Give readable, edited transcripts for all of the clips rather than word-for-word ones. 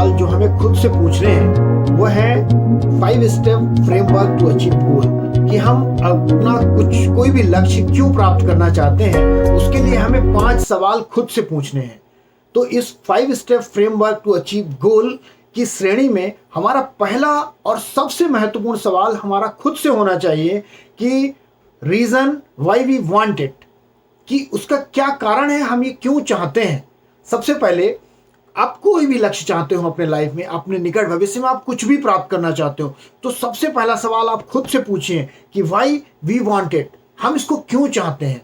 सवाल जो हमें खुद से पूछने हैं वो है 5 स्टेप फ्रेमवर्क टू अचीव गोल, कि हम अपना कोई भी लक्ष्य क्यों प्राप्त करना चाहते हैं, उसके लिए हमें 5 सवाल खुद से पूछने हैं। तो इस 5 स्टेप फ्रेमवर्क टू अचीव गोल की श्रेणी में हमारा पहला और सबसे महत्वपूर्ण सवाल हमारा खुद से होना चाहिए कि reason why we want it, कि उसका क्या कारण है, हम ये क्यों चाहते हैं। सबसे पहले आप कोई भी लक्ष्य चाहते हो अपने लाइफ में, अपने निकट भविष्य में आप कुछ भी प्राप्त करना चाहते हो, तो सबसे पहला सवाल आप खुद से पूछिए कि वाई वी वांट इट, हम इसको क्यों चाहते हैं।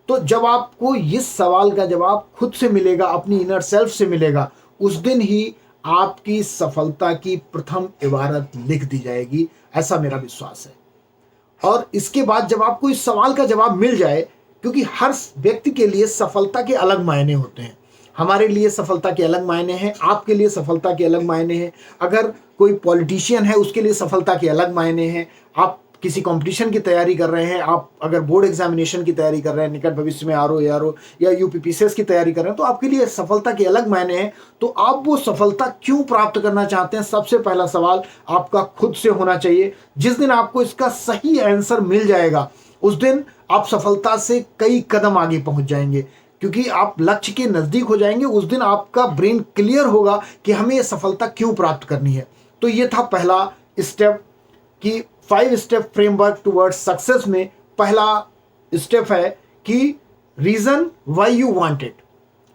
तो जब आपको इस सवाल का जवाब खुद से मिलेगा, अपनी इनर सेल्फ से मिलेगा, उस दिन ही आपकी सफलता की प्रथम इबारत लिख दी जाएगी, ऐसा मेरा विश्वास है। और इसके बाद जब आपको इस सवाल का जवाब मिल जाए, क्योंकि हर व्यक्ति के लिए सफलता के अलग मायने होते हैं, हमारे लिए सफलता के अलग मायने हैं, आपके लिए सफलता के अलग मायने हैं, अगर कोई पॉलिटिशियन है उसके लिए सफलता के अलग मायने हैं, आप किसी कंपटीशन की तैयारी कर रहे हैं, आप अगर बोर्ड एग्जामिनेशन की तैयारी कर रहे हैं, निकट भविष्य में आरओ या यूपीपीसीएस की तैयारी कर रहे हैं, तो आपके लिए सफलता के अलग मायने हैं। तो आप वो सफलता क्यों प्राप्त करना चाहते हैं, सबसे पहला सवाल आपका खुद से होना चाहिए। जिस दिन आपको इसका सही आंसर मिल जाएगा, उस दिन आप सफलता से कई कदम आगे पहुंच जाएंगे, क्योंकि आप लक्ष्य के नज़दीक हो जाएंगे। उस दिन आपका ब्रेन क्लियर होगा कि हमें ये सफलता क्यों प्राप्त करनी है। तो ये था पहला स्टेप कि 5 स्टेप फ्रेमवर्क टुवर्ड्स सक्सेस में पहला स्टेप है कि reason why you want it.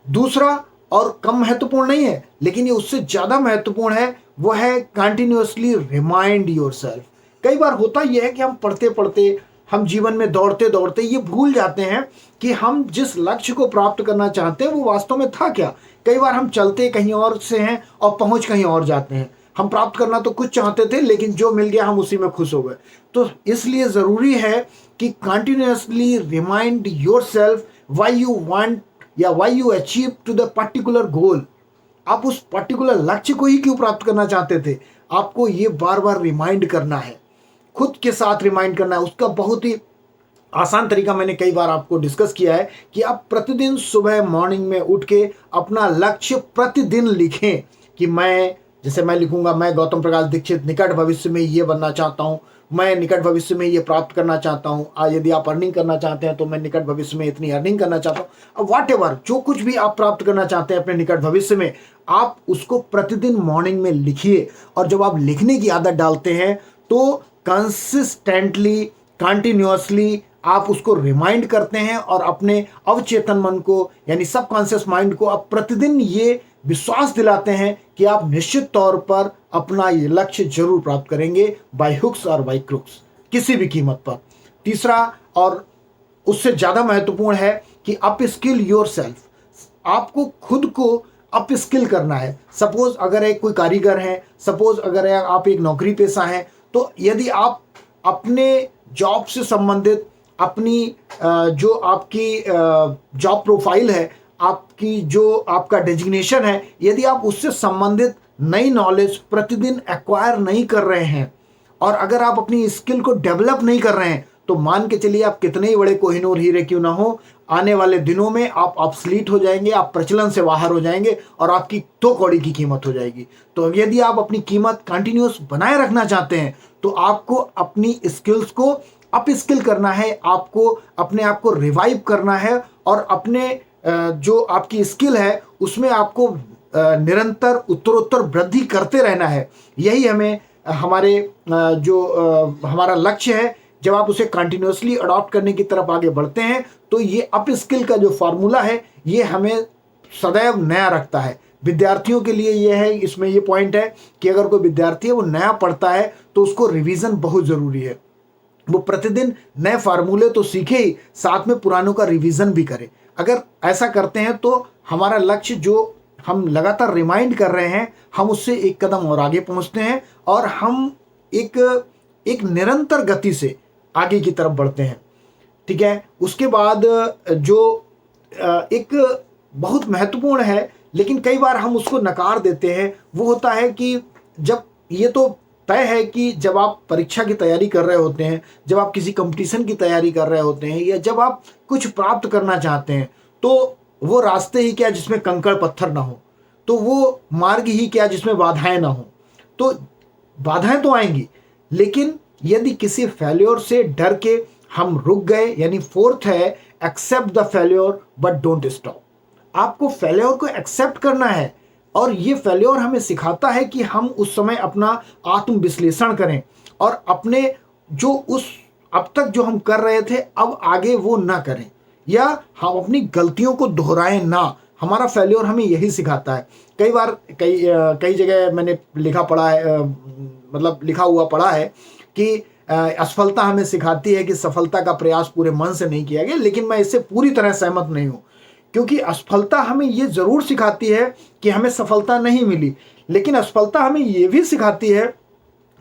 दूसरा और कम महत्वपूर्ण नहीं है, लेकिन ये उससे ज़्यादा महत्वपूर्ण है, वो है कंटिन्यूअसली रिमाइंड योरसेल्फ। कई बार होता यह है कि हम पढ़ते पढ़ते, हम जीवन में दौड़ते दौड़ते ये भूल जाते हैं कि हम जिस लक्ष्य को प्राप्त करना चाहते हैं वो वास्तव में था क्या। कई बार हम चलते कहीं और से हैं और पहुंच कहीं और जाते हैं। हम प्राप्त करना तो कुछ चाहते थे, लेकिन जो मिल गया हम उसी में खुश हो गए। तो इसलिए ज़रूरी है कि continuously remind yourself why you want या why you achieve to the particular goal. आप उस पर्टिकुलर लक्ष्य को ही क्यों प्राप्त करना चाहते थे, आपको ये बार बार रिमाइंड करना है, खुद के साथ रिमाइंड करना है। उसका बहुत ही आसान तरीका मैंने कई बार आपको डिस्कस किया है कि आप प्रतिदिन सुबह मॉर्निंग में उठ के अपना लक्ष्य प्रतिदिन लिखें कि जैसे मैं लिखूंगा, मैं गौतम प्रकाश दीक्षित निकट भविष्य में ये बनना चाहता हूँ, मैं निकट भविष्य में ये प्राप्त करना चाहता हूँ। यदि आप अर्निंग करना चाहते हैं तो मैं निकट भविष्य में इतनी अर्निंग करना चाहता हूँ। अब व्हाटएवर जो कुछ भी आप प्राप्त करना चाहते हैं अपने निकट भविष्य में, आप उसको प्रतिदिन मॉर्निंग में लिखिए। और जब आप लिखने की आदत डालते हैं तो कंसिस्टेंटली, कंटिन्यूअसली आप उसको रिमाइंड करते हैं और अपने अवचेतन मन को यानी सबकॉन्शियस माइंड को आप प्रतिदिन ये विश्वास दिलाते हैं कि आप निश्चित तौर पर अपना ये लक्ष्य जरूर प्राप्त करेंगे, बाय हुक्स और बाय क्रुक्स, किसी भी कीमत पर। तीसरा और उससे ज़्यादा महत्वपूर्ण है कि अप स्किल योर सेल्फ। आपको खुद को अप स्किल करना है। सपोज अगर एक कोई कारीगर है, सपोज अगर आप एक नौकरी पेशा हैं, तो यदि आप अपने जॉब से संबंधित अपनी जो आपकी जॉब प्रोफाइल है, आपकी जो आपका डेजिग्नेशन है, यदि आप उससे संबंधित नई नॉलेज प्रतिदिन एक्वायर नहीं कर रहे हैं और अगर आप अपनी स्किल को डेवलप नहीं कर रहे हैं, तो मान के चलिए आप कितने ही बड़े कोहिनूर हीरे क्यों ना हो, आने वाले दिनों में आप ऑब्सलीट हो जाएंगे, आप प्रचलन से बाहर हो जाएंगे और आपकी 2 कौड़ी की कीमत हो जाएगी। तो यदि आप अपनी कीमत कंटिन्यूस बनाए रखना चाहते हैं तो आपको अपनी स्किल्स को अप स्किल करना है, आपको अपने आप को रिवाइव करना है और अपने जो आपकी स्किल है उसमें आपको निरंतर उत्तरोत्तर वृद्धि करते रहना है। यही हमें हमारे हमारा लक्ष्य है। जब आप उसे कंटिन्यूअसली अडॉप्ट करने की तरफ आगे बढ़ते हैं तो ये अप स्किल का जो फार्मूला है ये हमें सदैव नया रखता है। विद्यार्थियों के लिए ये है, इसमें ये पॉइंट है कि अगर कोई विद्यार्थी है वो नया पढ़ता है तो उसको रिवीजन बहुत ज़रूरी है। वो प्रतिदिन नए फार्मूले तो सीखे ही, साथ में पुरानों का रिवीजन भी करे। अगर ऐसा करते हैं तो हमारा लक्ष्य जो हम लगातार रिमाइंड कर रहे हैं, हम उससे एक कदम और आगे पहुंचते हैं और हम एक निरंतर गति से आगे की तरफ बढ़ते हैं। ठीक है। उसके बाद जो एक बहुत महत्वपूर्ण है लेकिन कई बार हम उसको नकार देते हैं, वो होता है कि जब ये तो तय है कि जब आप परीक्षा की तैयारी कर रहे होते हैं, जब आप किसी कंपटीशन की तैयारी कर रहे होते हैं या जब आप कुछ प्राप्त करना चाहते हैं, तो वो रास्ते ही क्या जिसमें कंकड़ पत्थर ना हो, तो वो मार्ग ही क्या जिसमें बाधाएं ना हो। तो बाधाएं तो आएंगी, लेकिन यदि किसी फेल्योर से डर के हम रुक गए, यानी फोर्थ है accept the failure but don't stop. आपको फेल्योर को एक्सेप्ट करना है, और ये फेल्योर हमें सिखाता है कि हम उस समय अपना आत्म विश्लेषण करें और अपने जो उस अब तक जो हम कर रहे थे अब आगे वो ना करें, या हम अपनी गलतियों को दोहराएं ना। हमारा फेल्योर हमें यही सिखाता है। कई बार कई जगह मैंने लिखा पढ़ा है, मतलब लिखा हुआ पढ़ा है कि असफलता हमें सिखाती है कि सफलता का प्रयास पूरे मन से नहीं किया गया, लेकिन मैं इससे पूरी तरह सहमत नहीं हूं, क्योंकि असफलता हमें ये जरूर सिखाती है कि हमें सफलता नहीं मिली, लेकिन असफलता हमें ये भी सिखाती है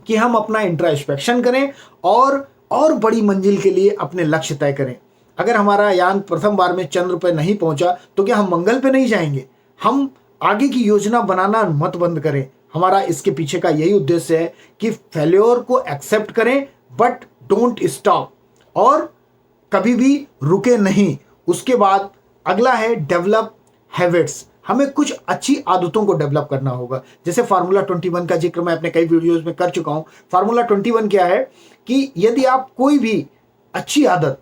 कि हम अपना इंट्रोस्पेक्शन करें और बड़ी मंजिल के लिए अपने लक्ष्य तय करें। अगर हमारा यान प्रथम बार में चंद्र पर नहीं पहुंचा तो क्या हम मंगल पे नहीं जाएंगे? हम आगे की योजना बनाना मत बंद करें। हमारा इसके पीछे का यही उद्देश्य है कि फेल्योर को एक्सेप्ट करें बट डोंट स्टॉप, और कभी भी रुके नहीं। उसके बाद अगला है डेवलप हैबिट्स। हमें कुछ अच्छी आदतों को डेवलप करना होगा। जैसे फार्मूला 21 का जिक्र मैं अपने कई वीडियोस में कर चुका हूं। फार्मूला 21 क्या है कि यदि आप कोई भी अच्छी आदत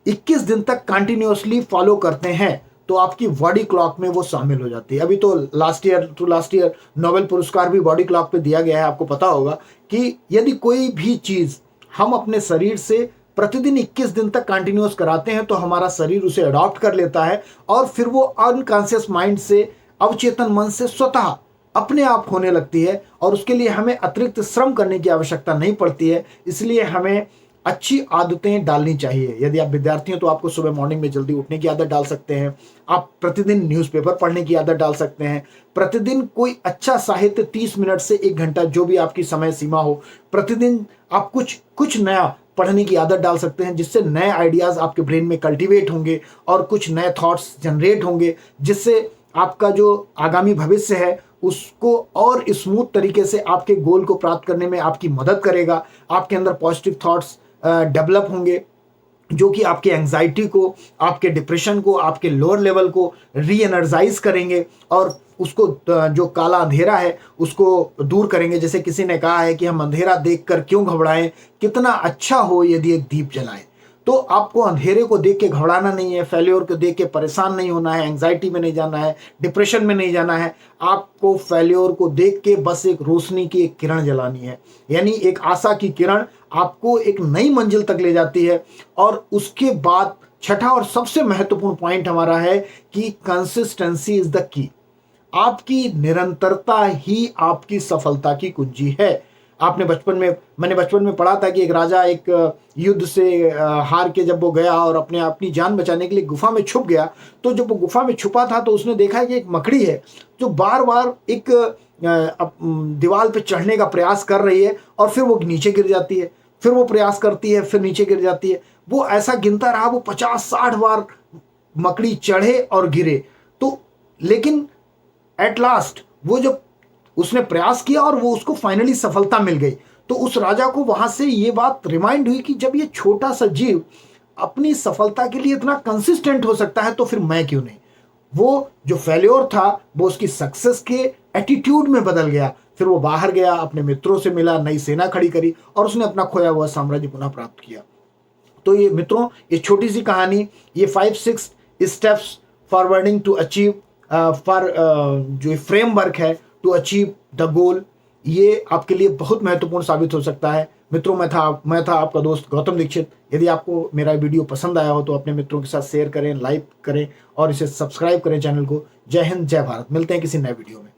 21 दिन तक कंटिन्यूअसली फॉलो करते हैं तो आपकी बॉडी क्लॉक में वो शामिल हो जाती है। अभी तो लास्ट ईयर नोबेल पुरस्कार भी बॉडी क्लॉक पे दिया गया है। आपको पता होगा कि यदि कोई भी चीज हम अपने शरीर से प्रतिदिन 21 दिन तक कंटिन्यूअस कराते हैं तो हमारा शरीर उसे अडॉप्ट कर लेता है, और फिर वो अनकॉन्शियस माइंड से, अवचेतन मन से स्वतः अपने आप होने लगती है, और उसके लिए हमें अतिरिक्त श्रम करने की आवश्यकता नहीं पड़ती है। इसलिए हमें अच्छी आदतें डालनी चाहिए। यदि आप विद्यार्थी हैं तो आपको सुबह मॉर्निंग में जल्दी उठने की आदत डाल सकते हैं। आप प्रतिदिन न्यूज़पेपर पढ़ने की आदत डाल सकते हैं। प्रतिदिन कोई अच्छा साहित्य 30 मिनट से 1 घंटा, जो भी आपकी समय सीमा हो, प्रतिदिन आप कुछ नया पढ़ने की आदत डाल सकते हैं, जिससे नए आइडियाज़ आपके ब्रेन में कल्टीवेट होंगे और कुछ नए थॉट्स जनरेट होंगे, जिससे आपका जो आगामी भविष्य है उसको और स्मूथ तरीके से आपके गोल को प्राप्त करने में आपकी मदद करेगा। आपके अंदर पॉजिटिव थॉट्स डेवलप होंगे, जो कि आपके एंजाइटी को, आपके डिप्रेशन को, आपके लोअर लेवल को री एनर्जाइज करेंगे, और उसको जो काला अंधेरा है उसको दूर करेंगे। जैसे किसी ने कहा है कि हम अंधेरा देखकर क्यों घबराएं, कितना अच्छा हो यदि एक दीप जलाएं। तो आपको अंधेरे को देख के घबराना नहीं है, फेल्योर को देख के परेशान नहीं होना है, एंजाइटी में नहीं जाना है, डिप्रेशन में नहीं जाना है। आपको फेल्योर को देख के बस एक रोशनी की एक किरण जलानी है, यानी एक आशा की किरण आपको एक नई मंजिल तक ले जाती है। और उसके बाद छठा और सबसे महत्वपूर्ण पॉइंट हमारा है कि कंसिस्टेंसी इज द की। आपकी निरंतरता ही आपकी सफलता की कुंजी है। मैंने बचपन में पढ़ा था कि एक राजा एक युद्ध से हार के जब वो गया और अपनी जान बचाने के लिए गुफा में छुप गया, तो जब वो गुफा में छुपा था तो उसने देखा कि एक मकड़ी है जो बार बार एक दीवार पे चढ़ने का प्रयास कर रही है, और फिर वो नीचे गिर जाती है, फिर वो प्रयास करती है, फिर नीचे गिर जाती है। वो ऐसा गिनता रहा, वो 50-60 बार मकड़ी चढ़े और गिरे। तो लेकिन एट लास्ट वो जब उसने प्रयास किया और वो उसको फाइनली सफलता मिल गई, तो उस राजा को वहां से ये बात रिमाइंड हुई कि जब ये छोटा सा जीव अपनी सफलता के लिए इतना कंसिस्टेंट हो सकता है तो फिर मैं क्यों नहीं। वो जो फेल्योर था वो उसकी सक्सेस के एटीट्यूड में बदल गया। फिर वो बाहर गया, अपने मित्रों से मिला, नई सेना खड़ी करी और उसने अपना खोया हुआ साम्राज्य पुनः प्राप्त किया। तो ये मित्रों, ये छोटी सी कहानी, ये 5-6 स्टेप्स फॉरवर्डिंग टू अचीव जो फ्रेमवर्क है टू अचीव द गोल, ये आपके लिए बहुत महत्वपूर्ण साबित हो सकता है। मित्रों, मैं था आपका दोस्त गौतम दीक्षित। यदि आपको मेरा वीडियो पसंद आया हो तो अपने मित्रों के साथ शेयर करें, लाइक करें और इसे सब्सक्राइब करें चैनल को। जय हिंद, जय भारत। मिलते हैं किसी नए वीडियो में।